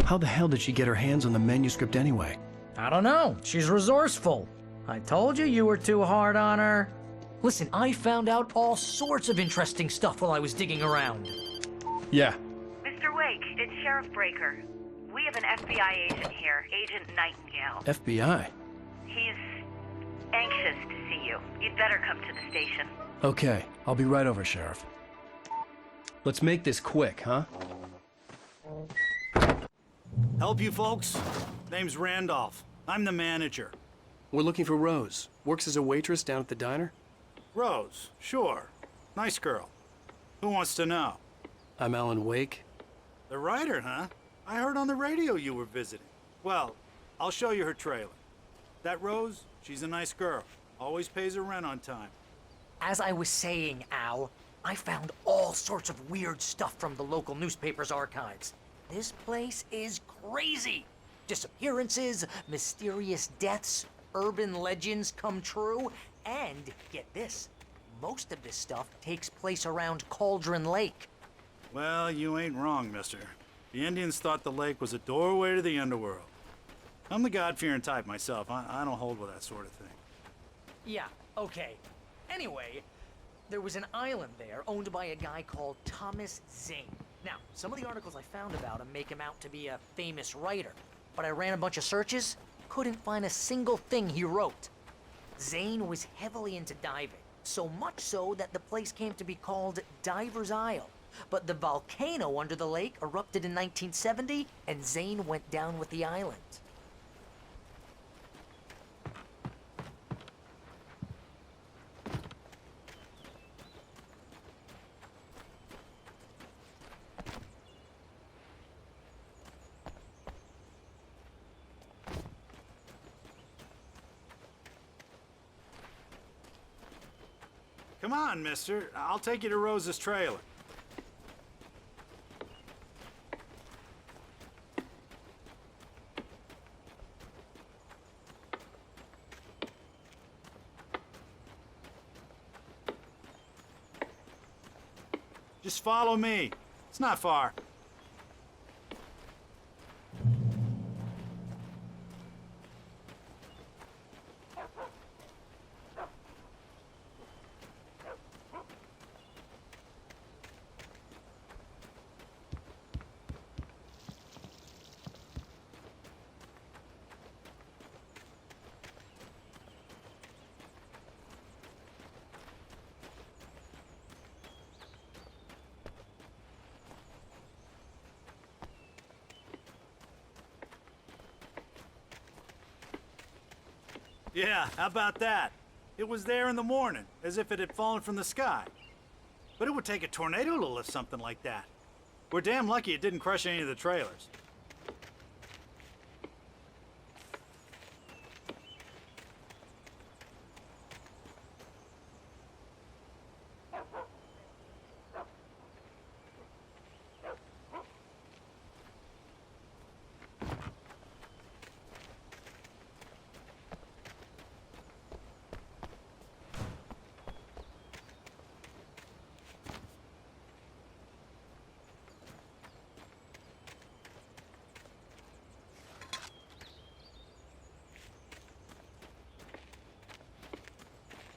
How the hell did she get her hands on the manuscript anyway? I don't know. She's resourceful. I told you were too hard on her. Listen, I found out all sorts of interesting stuff while I was digging around. Yeah. Mr. Wake, it's Sheriff Breaker. We have an FBI agent here, Agent Nightingale. FBI? He's anxious to see you. You'd better come to the station. Okay, I'll be right over, Sheriff. Let's make this quick, huh? Help you folks? Name's Randolph. I'm the manager. We're looking for Rose. Works as a waitress down at the diner. Rose, sure. Nice girl. Who wants to know? I'm Alan Wake. The writer, huh? I heard on the radio you were visiting. Well, I'll show you her trailer. That Rose, she's a nice girl. Always pays her rent on time. As I was saying, Al, I found all sorts of weird stuff from the local newspaper's archives. This place is crazy. Disappearances, mysterious deaths, urban legends come true, and get this, most of this stuff takes place around Cauldron Lake. Well, you ain't wrong, mister. The Indians thought the lake was a doorway to the underworld. I'm the God-fearing type myself. I don't hold with that sort of thing. Yeah, okay. Anyway, there was an island there owned by a guy called Thomas Zane. Now, some of the articles I found about him make him out to be a famous writer, but I ran a bunch of searches, couldn't find a single thing he wrote. Zane was heavily into diving, so much so that the place came to be called Diver's Isle. But the volcano under the lake erupted in 1970, and Zane went down with the island. Come on, mister. I'll take you to Rose's trailer. Just follow me. It's not far. Yeah, how about that? It was there in the morning, as if it had fallen from the sky. But it would take a tornado to lift something like that. We're damn lucky it didn't crush any of the trailers.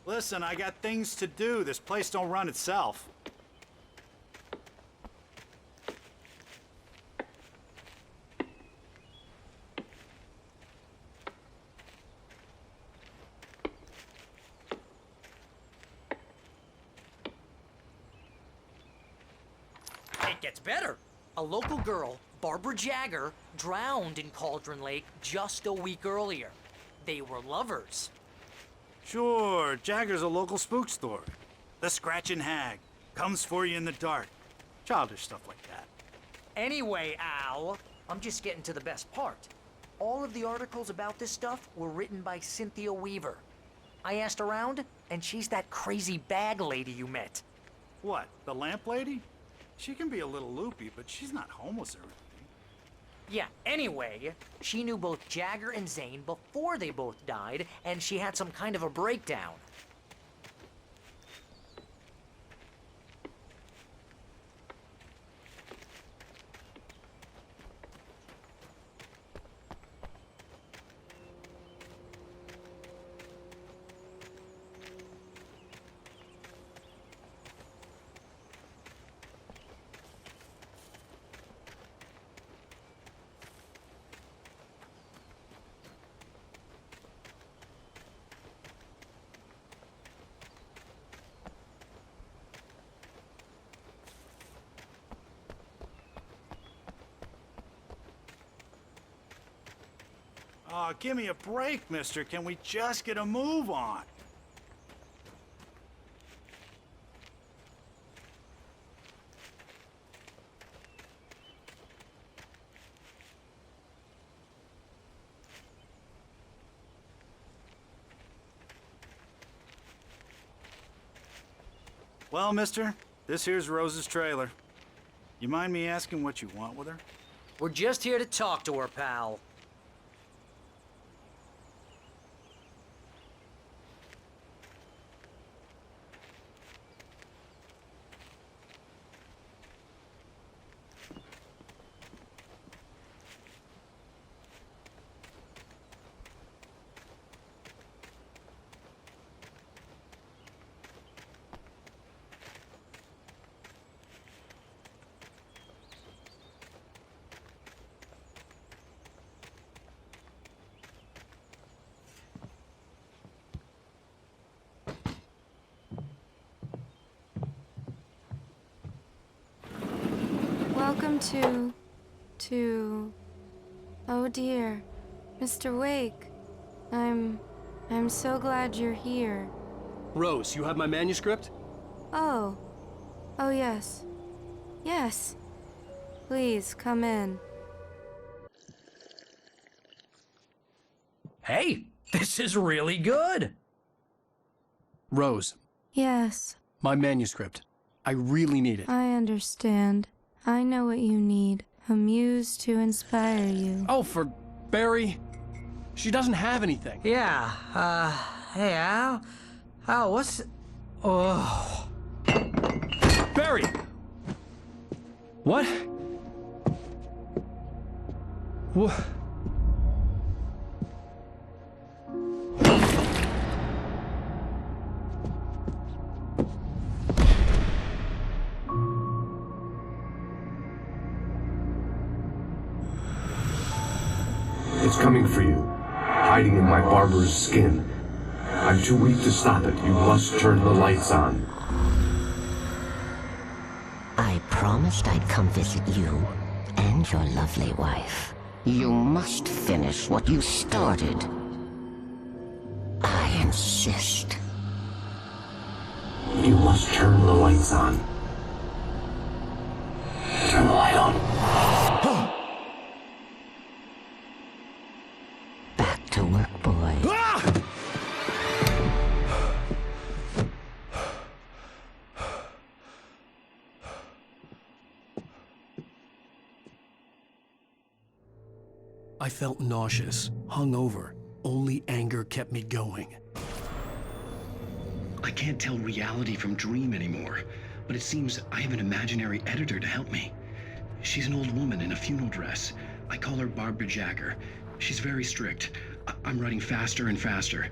Listen, I got things to do. This place don't run itself. It gets better. A local girl, Barbara Jagger, drowned in Cauldron Lake just a week earlier. They were lovers. Sure, Jagger's a local spook story. The Scratching Hag comes for you in the dark. Childish stuff like that. Anyway, Al, I'm just getting to the best part. All of the articles about this stuff were written by Cynthia Weaver. I asked around, and she's that crazy bag lady you met. What, the lamp lady? She can be a little loopy, but she's not homeless or anything. Yeah, anyway, she knew both Jagger and Zane before they both died, and she had some kind of a breakdown. Aw, give me a break, mister. Can we just get a move on? Well, mister, this here's Rose's trailer. You mind me asking what you want with her? We're just here to talk to her, pal. Welcome to... Oh dear, Mr. Wake. I'm so glad you're here. Rose, you have my manuscript? Oh. Oh yes. Yes. Please, come in. Hey, this is really good. Rose, Yes, my manuscript. I really need it. I understand. I know what you need. A muse to inspire you. Oh, for Barry? She doesn't have anything. Yeah, hey, Al? Al, what's... Oh... Barry! What? What? It's coming for you, hiding in my barber's skin. I'm too weak to stop it. You must turn the lights on. I promised I'd come visit you and your lovely wife. You must finish what you started. I insist. You must turn the lights on. Turn the light on. Back to work, boy. I felt nauseous, hungover. Only anger kept me going. I can't tell reality from dream anymore, but it seems I have an imaginary editor to help me. She's an old woman in a funeral dress. I call her Barbara Jacker. She's very strict. I'm writing faster and faster.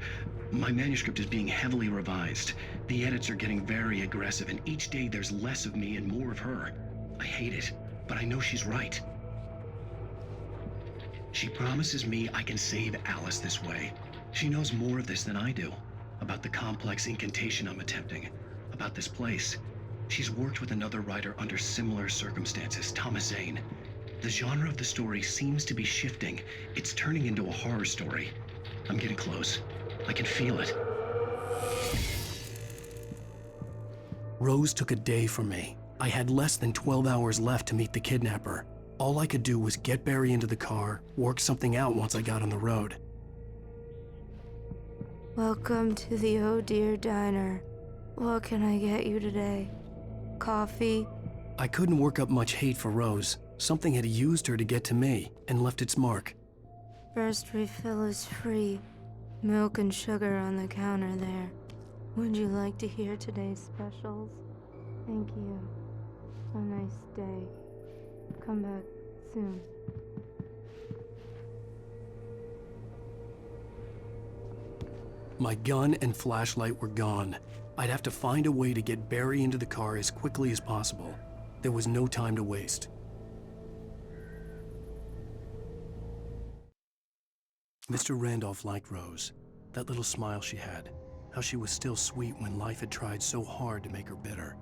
My manuscript is being heavily revised. The edits are getting very aggressive, and each day there's less of me and more of her. I hate it, but I know she's right. She promises me I can save Alice this way. She knows more of this than I do. About the complex incantation I'm attempting. About this place. She's worked with another writer under similar circumstances, Thomas Zane. The genre of the story seems to be shifting. It's turning into a horror story. I'm getting close. I can feel it. Rose took a day from me. I had less than 12 hours left to meet the kidnapper. All I could do was get Barry into the car, work something out once I got on the road. Welcome to the Oh Dear Diner. What can I get you today? Coffee? I couldn't work up much hate for Rose. Something had used her to get to me and left its mark. First refill is free. Milk and sugar on the counter there. Would you like to hear today's specials? Thank you. Have a nice day. Come back soon. My gun and flashlight were gone. I'd have to find a way to get Barry into the car as quickly as possible. There was no time to waste. Mr. Randolph liked Rose. That little smile she had. How she was still sweet when life had tried so hard to make her bitter.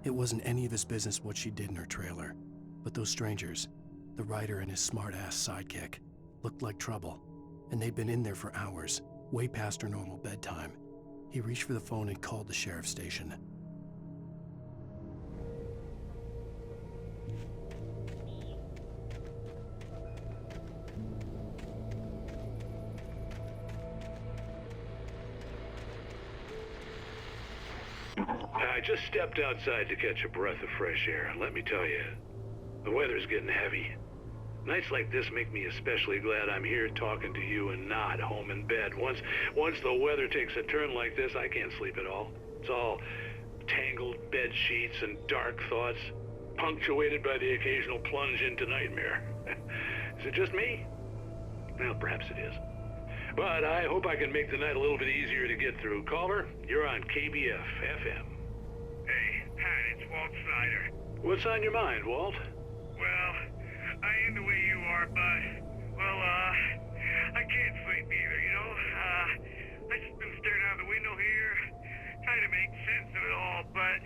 It wasn't any of his business what she did in her trailer. But those strangers, the writer and his smart-ass sidekick, looked like trouble. and they'd been in there for hours, way past her normal bedtime. He reached for the phone and called the sheriff's station. I just stepped outside to catch a breath of fresh air, and let me tell you, the weather's getting heavy. Nights like this make me especially glad I'm here talking to you and not home in bed. Once the weather takes a turn like this, I can't sleep at all. It's all tangled bed sheets and dark thoughts, punctuated by the occasional plunge into nightmare. Is it just me? Well, perhaps it is. But I hope I can make the night a little bit easier to get through. Caller, you're on KBF FM. Hey, Pat, it's Walt Snyder. What's on your mind, Walt? Well, I ain't the way you are, but, I can't sleep either, you know? I just been staring out the window here, trying to make sense of it all, but,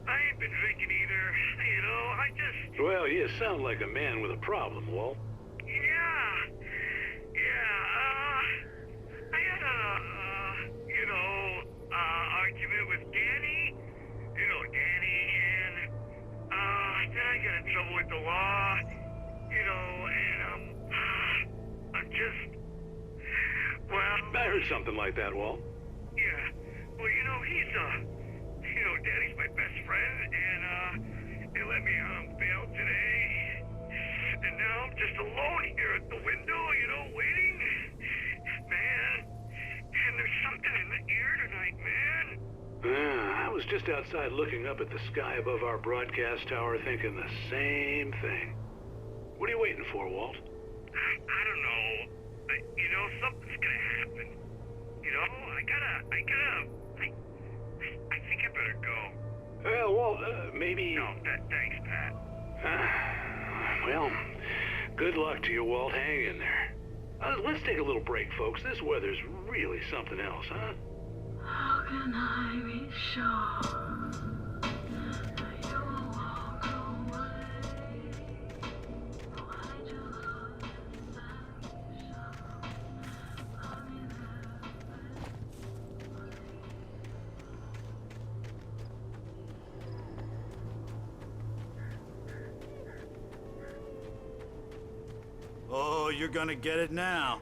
I ain't been drinking either, you know? Well, you sound like a man with a problem, Walt. I had argument with Danny, and, then I got in trouble with the law, and, I'm just, I heard something like that, Walt. yeah, well, Danny's my best friend, and, they let me out on bail today, and now I'm just alone here at the window, waiting, man, and there's something in the air tonight, man. I was just outside looking up at the sky above our broadcast tower thinking the same thing. What are you waiting for, Walt? I don't know. Something's gonna happen. I think I better go. Well, Walt, maybe... No, thanks, Pat. Well, good luck to you, Walt. Hang in there. Let's take a little break, folks. This weather's really something else, huh? How can I be sure that you will walk away? Why do you love this Oh, you're gonna get it now.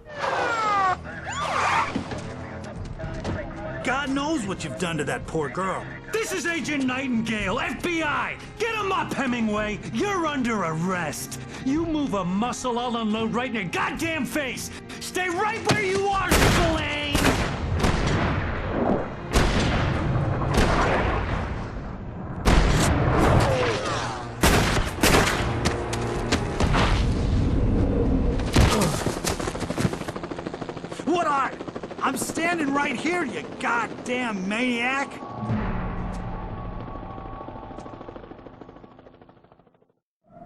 God knows what you've done to that poor girl. This is Agent Nightingale, FBI! Get him up, Hemingway! You're under arrest! You move a muscle, I'll unload right in your goddamn face! Stay right where you are, Spillane! What are you? I'm standing right here, you goddamn maniac!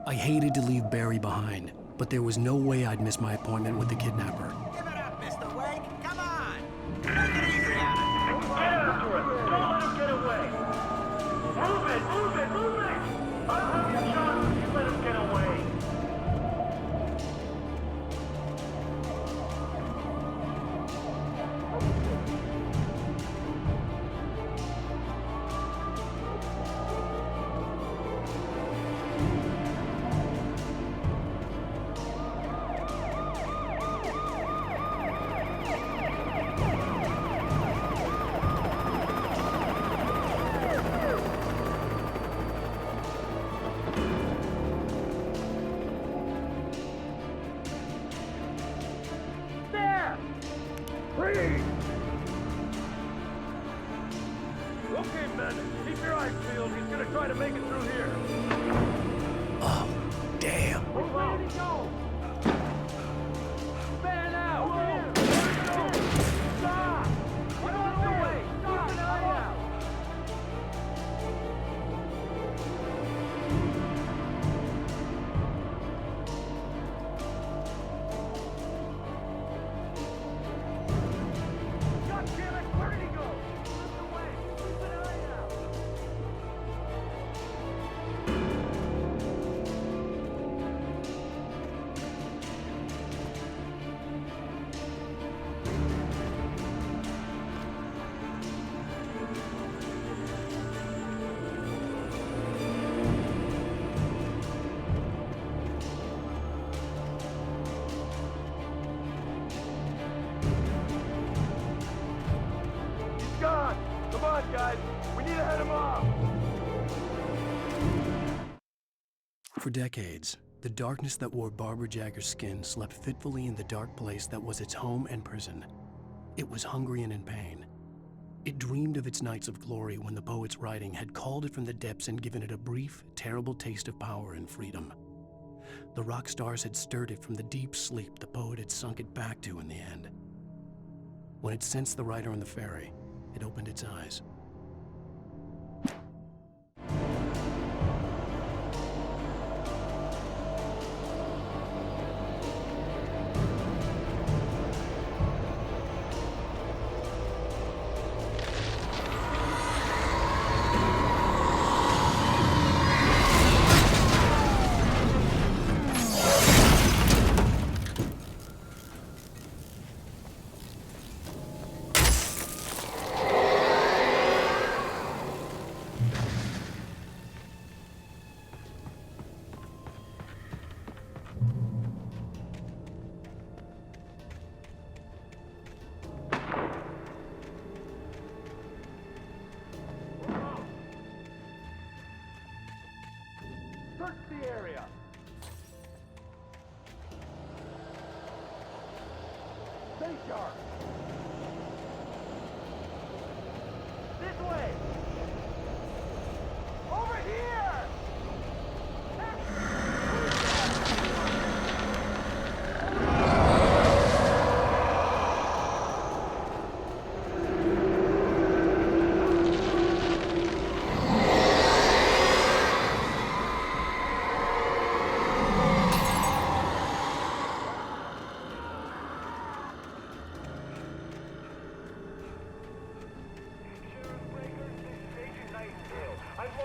I hated to leave Barry behind, but there was no way I'd miss my appointment with the kidnapper. Give it up, Mr. Wake. Come on. Take it easy on him. Get after him. Don't let him get away. Move it. I'll have you shot if you let him get away. Okay, men. Keep your eyes peeled. He's gonna try to make it through here. Oh, damn. Where did he go? Man out! Stop! Get out of the way! Keep an eye out! God damn it! Where did he go? Keep an eye out! For decades, the darkness that wore Barbara Jagger's skin slept fitfully in the dark place that was its home and prison. It was hungry and in pain. It dreamed of its nights of glory when the poet's writing had called it from the depths and given it a brief, terrible taste of power and freedom. The rock stars had stirred it from the deep sleep the poet had sunk it back to in the end. When it sensed the writer on the ferry, it opened its eyes. Search the area. Stay sharp. This way. Over here.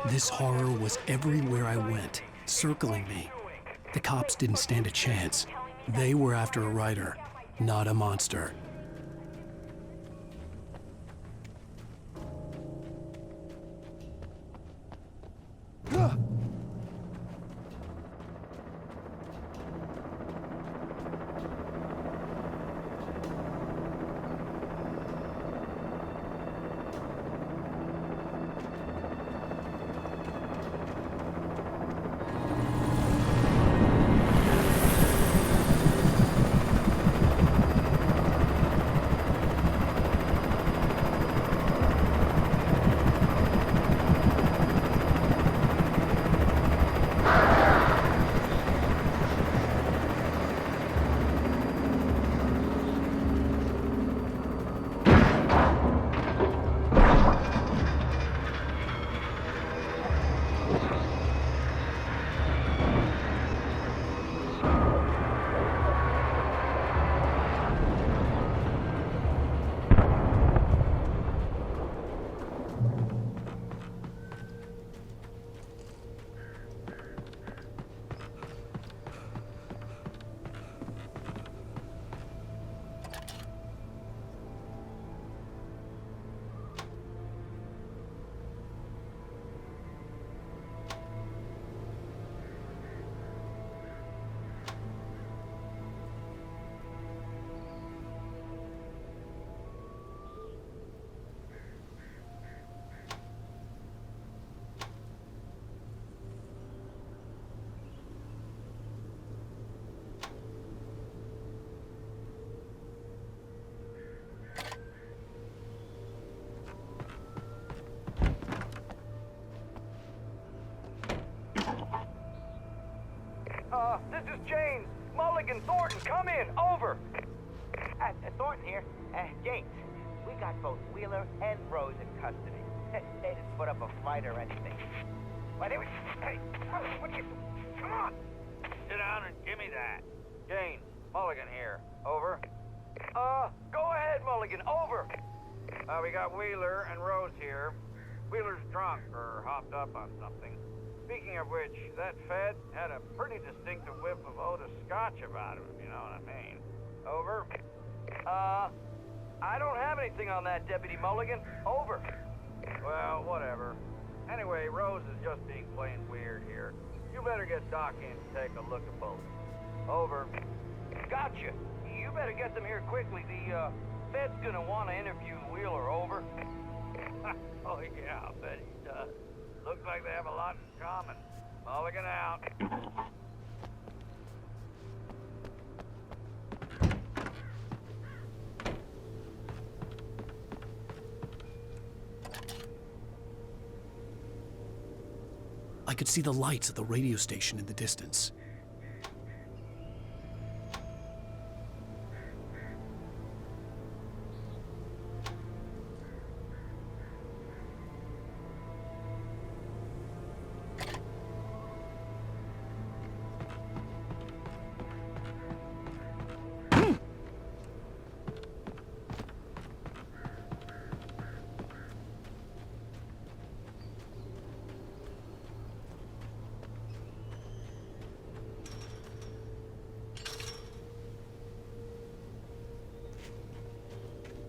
This horror was everywhere I went, circling me. The cops didn't stand a chance. They were after a writer, not a monster. This is James. Mulligan, Thornton, come in. Over. Thornton here. James, we got both Wheeler and Rose in custody. They didn't put up a fight or anything. Why, they were... Hey, what you... Come on. Sit down and give me that. James, Mulligan here. Over. Go ahead, Mulligan. Over. We got Wheeler and Rose here. Wheeler's drunk or hopped up on something. Speaking of which, that Fed had a pretty distinctive whiff of Otis Scotch about him, if you know what I mean. Over. I don't have anything on that, Deputy Mulligan. Over. Well, whatever. Anyway, Rose is just being plain weird here. You better get Doc in to take a look at both. Over. Gotcha. You better get them here quickly. The, Fed's gonna want to interview Wheeler. Over. Oh, yeah, I'll bet he does. Looks like they have a lot in common. Mulligan out. I could see the lights of the radio station in the distance.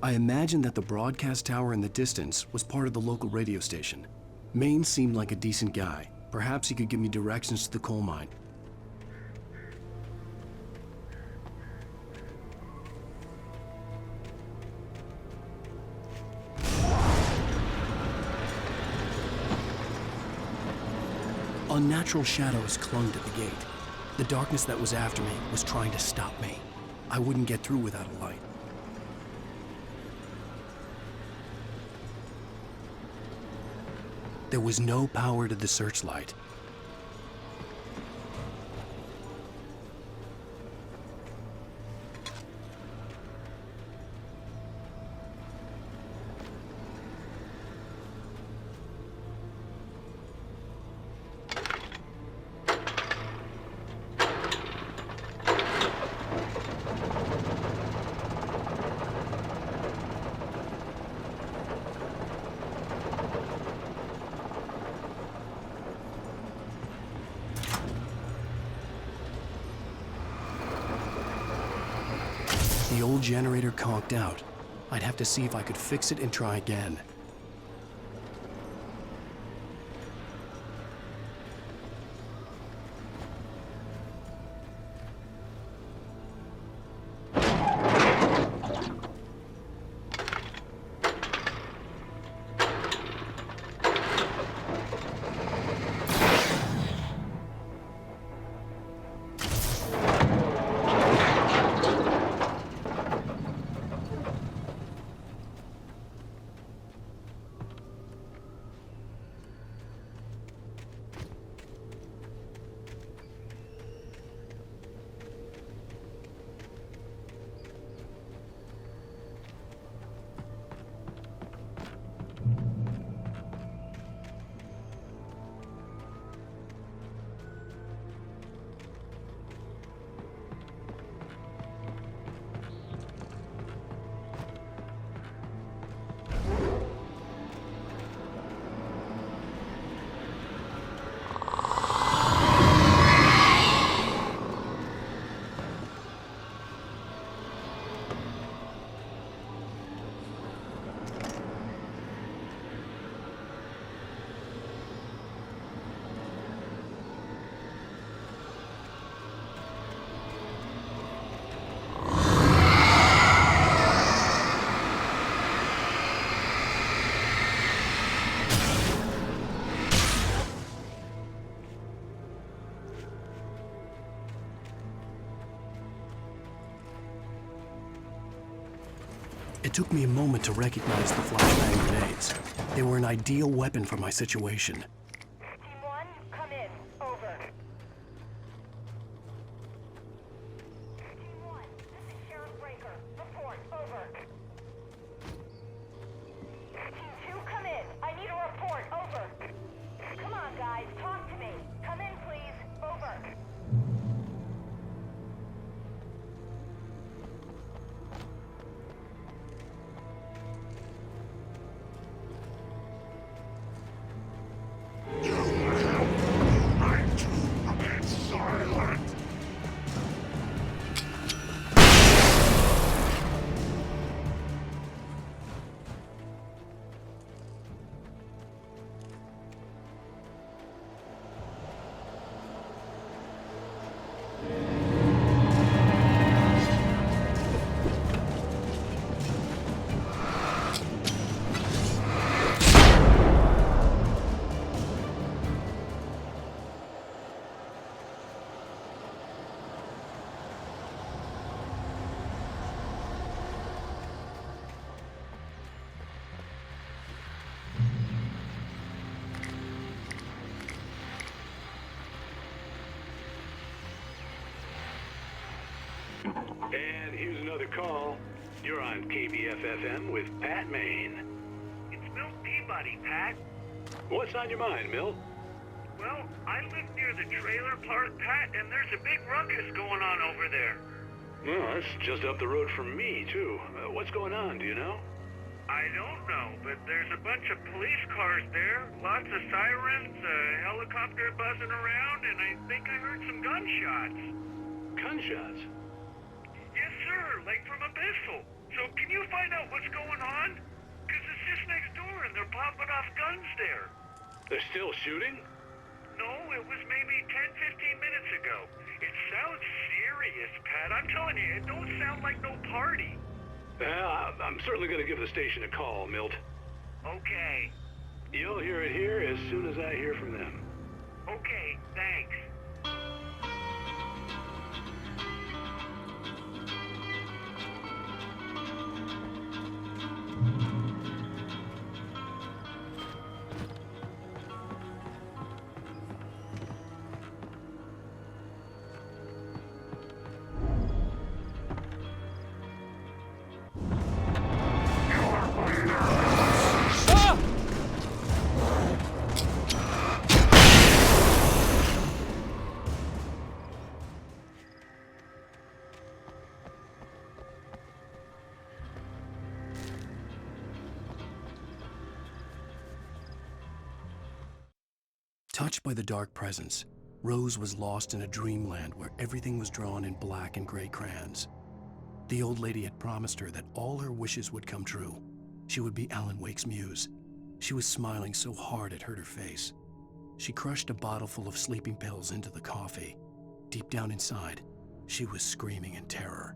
I imagined that the broadcast tower in the distance was part of the local radio station. Maine seemed like a decent guy. Perhaps he could give me directions to the coal mine. Unnatural shadows clung to the gate. The darkness that was after me was trying to stop me. I wouldn't get through without a light. There was no power to the searchlight. The old generator conked out. I'd have to see if I could fix it and try again. It took me a moment to recognize the flashbang grenades. They were an ideal weapon for my situation. Team 1, come in. Over. Team 1, this is Sheriff Breaker. Report. Over. Team 2, come in. I need a report. Over. Come on, guys. Talk to me. Come in, please. Over. And here's another call. You're on KBF-FM with Pat Maine. It's Milt Peabody, Pat. What's on your mind, Milt? Well, I live near the trailer park, Pat, and there's a big ruckus going on over there. Well, that's just up the road from me, too. What's going on, do you know? I don't know, but there's a bunch of police cars there, lots of sirens, a helicopter buzzing around, and I think I heard some gunshots. Gunshots? Yes, sir, like from a pistol. So can you find out what's going on? Because it's just next door and they're popping off guns there. They're still shooting? No, it was maybe 10, 15 minutes ago. It sounds serious, Pat. I'm telling you, it don't sound like no party. Well, I'm certainly going to give the station a call, Milt. Okay. You'll hear it here as soon as I hear from them. Okay, thanks. Touched by the dark presence, Rose was lost in a dreamland where everything was drawn in black and gray crayons. The old lady had promised her that all her wishes would come true. She would be Alan Wake's muse. She was smiling so hard it hurt her face. She crushed a bottle full of sleeping pills into the coffee. Deep down inside, she was screaming in terror.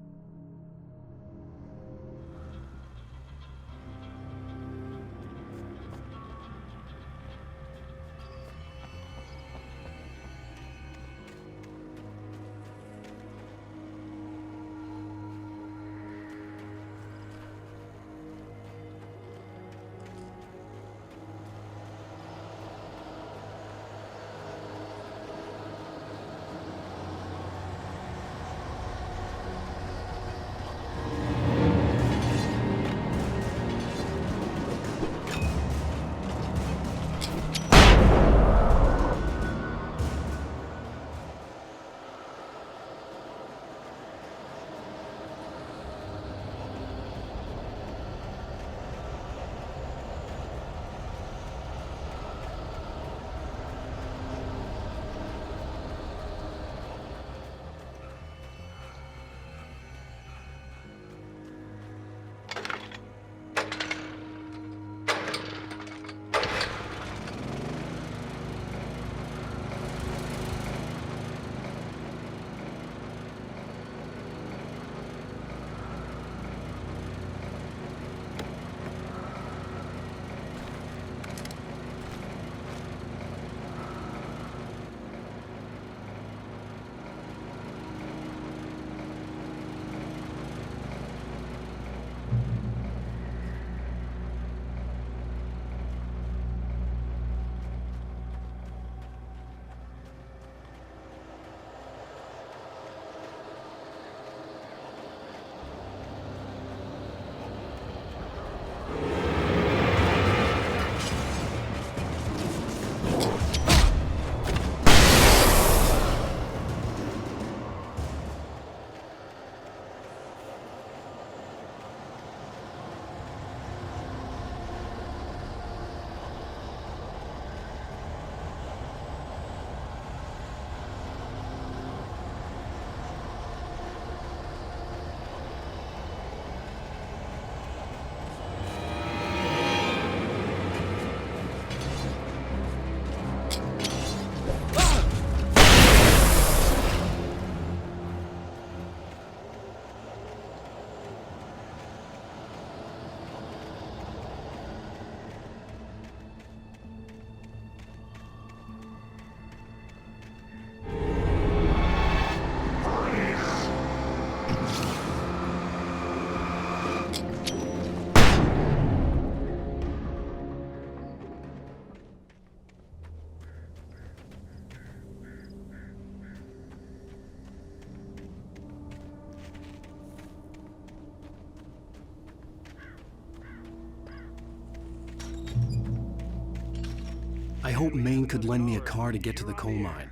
hoped Maine could lend me a car to get to the coal mine.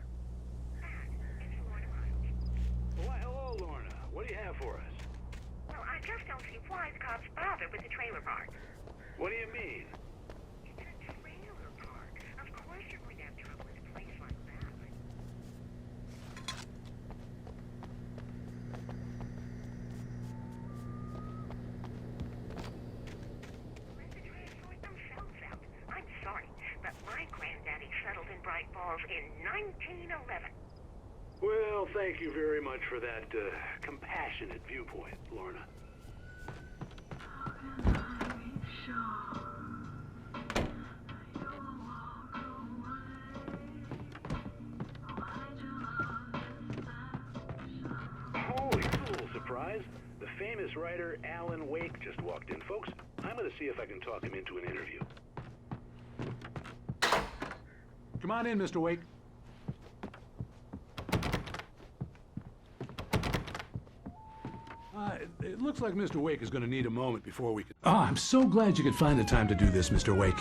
Why, hello, Lorna. What do you have for us? Well, I just don't see why the cops bother with the trailer park. What do you mean? It's a trailer park. Of course you're going to have trouble with a place like that. Let the trains sort themselves out. I'm sorry, but my granddaddy settled in Bright Falls in 1911. Well, thank you very much for that compassionate viewpoint, Lorna. Oh, here's a little surprise. The famous writer Alan Wake just walked in. Folks, I'm going to see if I can talk him into an interview. Come on in, Mr. Wake. It looks like Mr. Wake is going to need a moment before we can... Oh, I'm so glad you could find the time to do this, Mr. Wake.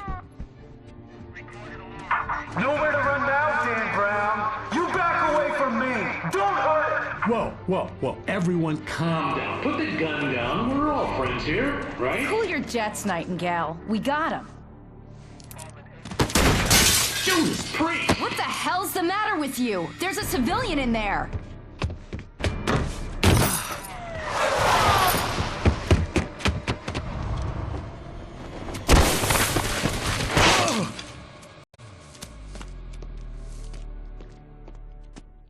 Nowhere to run now, Dan Brown. You back away from me. Don't hurt it. Whoa. Everyone calm down. Put the gun down. We're all friends here, right? Cool your jets, Nightingale. We got him. Judas Priest! What the hell's the matter with you? There's a civilian in there.